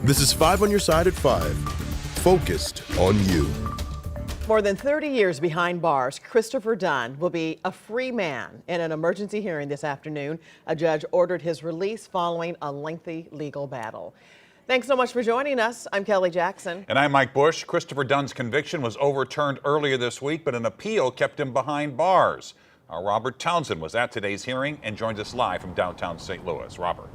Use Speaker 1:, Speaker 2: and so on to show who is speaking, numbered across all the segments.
Speaker 1: This is 5 on your side at 5. Focused on you.
Speaker 2: More than 30 years behind bars, Christopher Dunn will be a free man in an emergency hearing this afternoon. A judge ordered his release following a lengthy legal battle. Thanks so much for joining us. I'm Kelly Jackson.
Speaker 3: And I'm Mike Bush. Christopher Dunn's conviction was overturned earlier this week, but an appeal kept him behind bars. Our Robert Townsend was at today's hearing and joins us live from downtown St. Louis. Robert.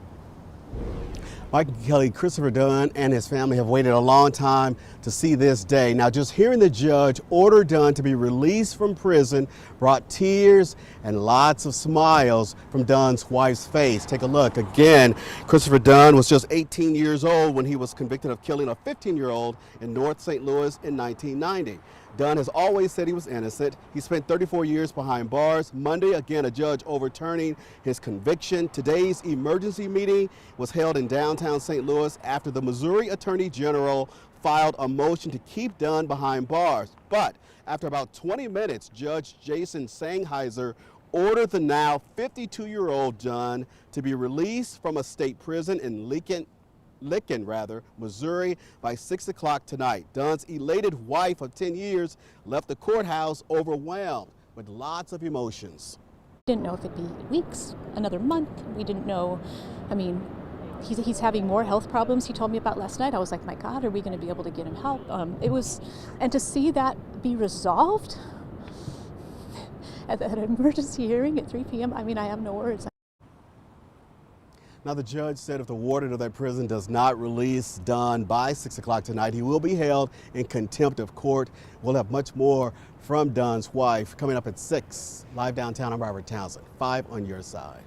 Speaker 4: Mike and Kelly, Christopher Dunn and his family have waited a long time to see this day. Now, just hearing the judge order Dunn to be released from prison brought tears and lots of smiles from Dunn's wife's face. Take a look. Again, Christopher Dunn was just 18 years old when he was convicted of killing a 15-year-old in North St. Louis in 1990. Dunn has always said he was innocent. He spent 34 years behind bars. Monday, again, a judge overturning his conviction. Today's emergency meeting was held in downtown St. Louis after the Missouri Attorney General filed a motion to keep Dunn behind bars. But after about 20 minutes, Judge Jason Sangheiser ordered the now 52-year-old Dunn to be released from a state prison in Lincoln, Missouri by 6 o'clock tonight. Dunn's elated wife of 10 years left the courthouse overwhelmed with lots of emotions.
Speaker 5: Didn't know if it'd be weeks, another month. We didn't know. I mean, he's having more health problems. He told me about last night. I was like, my God, are we going to be able to get him help? And to see that be resolved at an emergency hearing at 3 p.m. I mean, I have no words.
Speaker 4: Now, the judge said if the warden of that prison does not release Dunn by 6 o'clock tonight, he will be held in contempt of court. We'll have much more from Dunn's wife coming up at 6. Live downtown, I'm Robert Townsend, 5 on your side.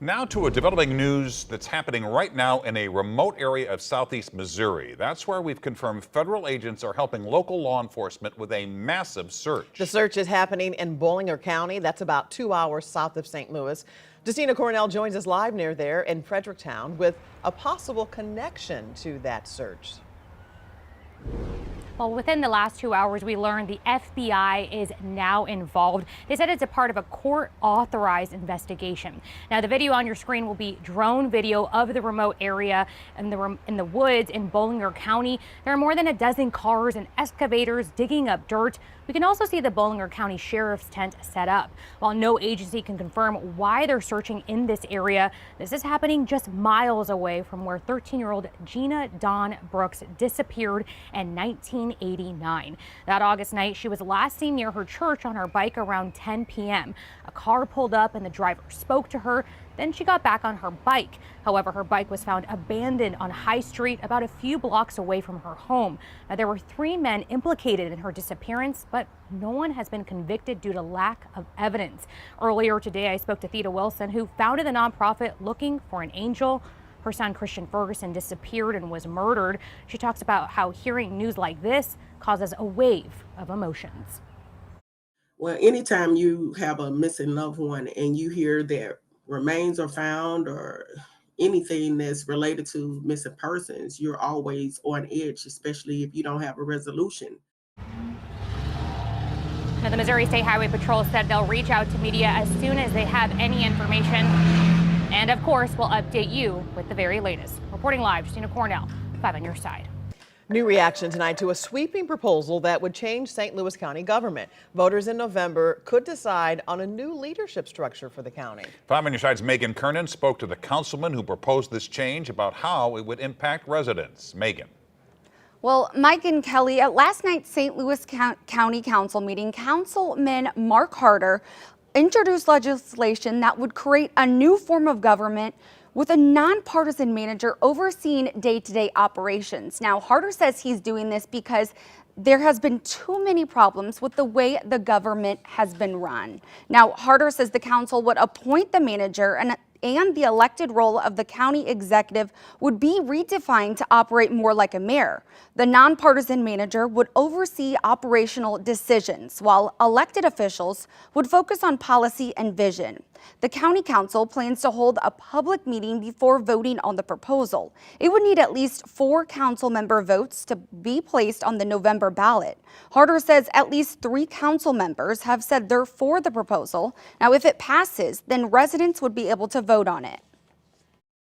Speaker 3: Now to a developing news that's happening right now in a remote area of southeast Missouri. That's where we've confirmed federal agents are helping local law enforcement with a massive search.
Speaker 2: The search is happening in Bollinger County. That's about 2 hours south of St. Louis. Justina Cornell joins us live near there in Fredericktown with a possible connection to that search.
Speaker 6: Well, within the last 2 hours, we learned the FBI is now involved. They said it's a part of a court-authorized investigation. Now, the video on your screen will be drone video of the remote area in the woods in Bollinger County. There are more than a dozen cars and excavators digging up dirt. We can also see the Bollinger County Sheriff's tent set up. While no agency can confirm why they're searching in this area, this is happening just miles away from where 13-year-old Gina Dawn Brooks disappeared in 1989. That August night, she was last seen near her church on her bike around 10 p.m. A car pulled up and the driver spoke to her. Then she got back on her bike. However, her bike was found abandoned on High Street about a few blocks away from her home. Now, there were 3 men implicated in her disappearance, but no one has been convicted due to lack of evidence. Earlier today, I spoke to Theda Wilson, who founded the nonprofit Looking for an Angel. Her son, Christian Ferguson, disappeared and was murdered. She talks about how hearing news like this causes a wave of emotions.
Speaker 7: Well, anytime you have a missing loved one and you hear that remains are found or anything that's related to missing persons, you're always on edge, especially if you don't have a resolution.
Speaker 6: Now, the Missouri State Highway Patrol said they'll reach out to media as soon as they have any information. And of course, we'll update you with the very latest. Reporting live, Justina Cornell, 5 on your side.
Speaker 2: New reaction tonight to a sweeping proposal that would change St. Louis County government. Voters in November could decide on a new leadership structure for the county.
Speaker 3: 5 on your side's Megan Kernan spoke to the councilman who proposed this change about how it would impact residents. Megan.
Speaker 8: Well, Mike and Kelly, at last night's St. Louis County Council meeting, Councilman Mark Harder introduced legislation that would create a new form of government with a nonpartisan manager overseeing day-to-day operations. Now, Harder says he's doing this because there has been too many problems with the way the government has been run. Now, Harder says the council would appoint the manager and the elected role of the county executive would be redefined to operate more like a mayor. The nonpartisan manager would oversee operational decisions, while elected officials would focus on policy and vision. The county council plans to hold a public meeting before voting on the proposal. It would need at least 4 council member votes to be placed on the November ballot. Harder says at least 3 council members have said they're for the proposal. Now, if it passes, then residents would be able to vote on it.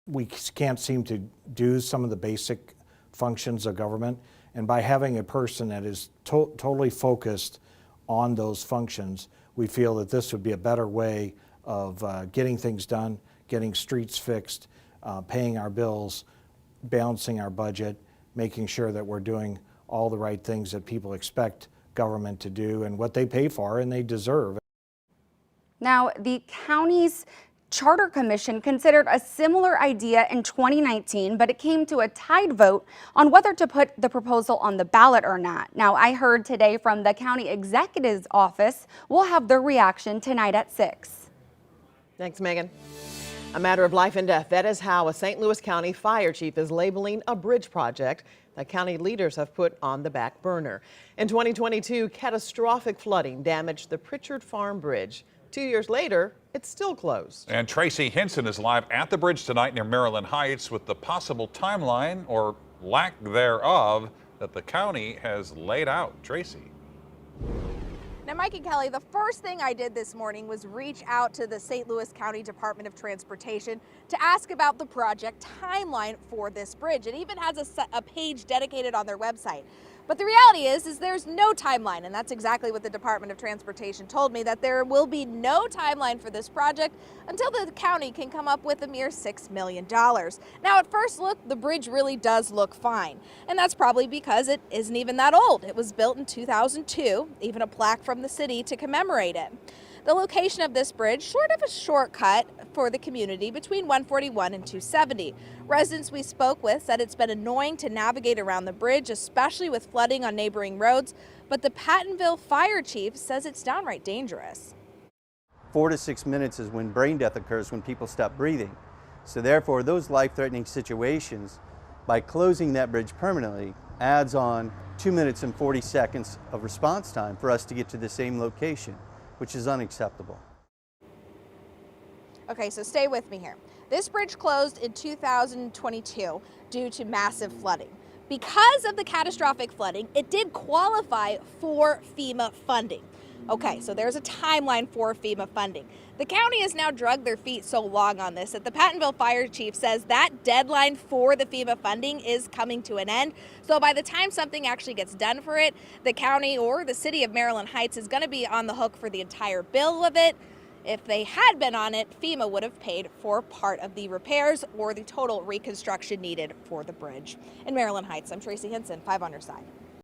Speaker 9: We can't seem to do some of the basic functions of government. And by having a person that is totally focused on those functions, we feel that this would be a better way of getting things done, getting streets fixed, paying our bills, balancing our budget, making sure that we're doing all the right things that people expect government to do and what they pay for and they deserve.
Speaker 8: Now, the county's Charter Commission considered a similar idea in 2019, but it came to a tied vote on whether to put the proposal on the ballot or not. Now, I heard today from the county executive's office. We'll have their reaction tonight at 6.
Speaker 2: Thanks, Megan. A matter of life and death. That is how a St. Louis County fire chief is labeling a bridge project that county leaders have put on the back burner. In 2022, catastrophic flooding damaged the Pritchard Farm bridge. 2 years later, it's still closed.
Speaker 3: And Tracy Hinson is live at the bridge tonight near Maryland Heights with the possible timeline, or lack thereof, that the county has laid out. Tracy.
Speaker 10: Now, Mike and Kelly, the first thing I did this morning was reach out to the St. Louis County Department of Transportation to ask about the project timeline for this bridge. It even has a page dedicated on their website. But the reality is there's no timeline, and that's exactly what the Department of Transportation told me, that there will be no timeline for this project until the county can come up with a mere $6 million. Now, at first look, the bridge really does look fine, and that's probably because it isn't even that old. It was built in 2002, even a plaque from the city to commemorate it. The location of this bridge, sort of a shortcut for the community between 141 and 270. Residents we spoke with said it's been annoying to navigate around the bridge, especially with flooding on neighboring roads, but the Pattonville fire chief says it's downright dangerous.
Speaker 11: 4 to 6 minutes is when brain death occurs, when people stop breathing. So therefore, those life-threatening situations, by closing that bridge permanently, adds on 2 minutes and 40 seconds of response time for us to get to the same location, which is unacceptable.
Speaker 10: Okay, so stay with me here. This bridge closed in 2022 due to massive flooding. Because of the catastrophic flooding, it did qualify for FEMA funding. Okay, so there's a timeline for FEMA funding. The county has now dragged their feet so long on this that the Pattonville fire chief says that deadline for the FEMA funding is coming to an end. So by the time something actually gets done for it, the county or the city of Maryland Heights is going to be on the hook for the entire bill of it. If they had been on it, FEMA would have paid for part of the repairs or the total reconstruction needed for the bridge. In Maryland Heights, I'm Tracy Hinson, 5 on your side.